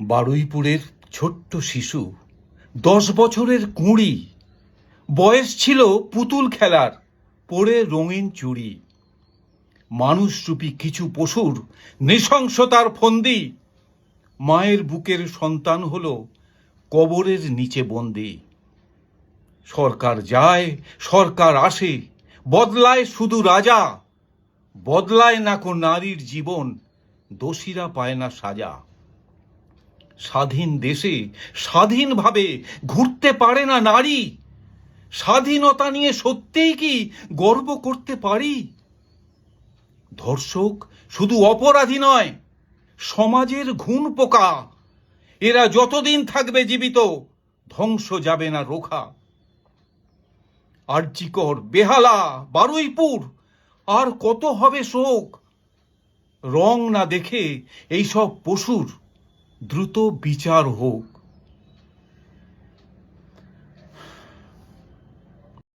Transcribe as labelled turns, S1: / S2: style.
S1: বারুইপুরের ছোট্ট শিশু 10 বছরের কুঁড়ি, বয়স ছিল পুতুল খেলার, পরে রঙিন চুড়ি। মানুষরূপী কিছু পশুর নৃশংসতার ফন্দি, মায়ের বুকের সন্তান হলো কবরের নিচে বন্দি। সরকার যায় সরকার আসে, বদলায় শুধু রাজা, বদলায় না কো নারীর জীবন, দোষীরা পায় না সাজা। স্বাধীন দেশে স্বাধীনভাবে ঘুরতে পারে না নারী, স্বাধীনতা নিয়ে সত্যিই কি গর্ব করতে পারি? ধর্ষক শুধু অপরাধী নয়, সমাজের ঘুণ পোকা, এরা যতদিন থাকবে জীবিত ধ্বংস যাবে না রোখা। আরজিকর, বেহালা, বারুইপুর, আর কত হবে শোক, রং না দেখে এইসব পশুর দ্রুত বিচার হোক।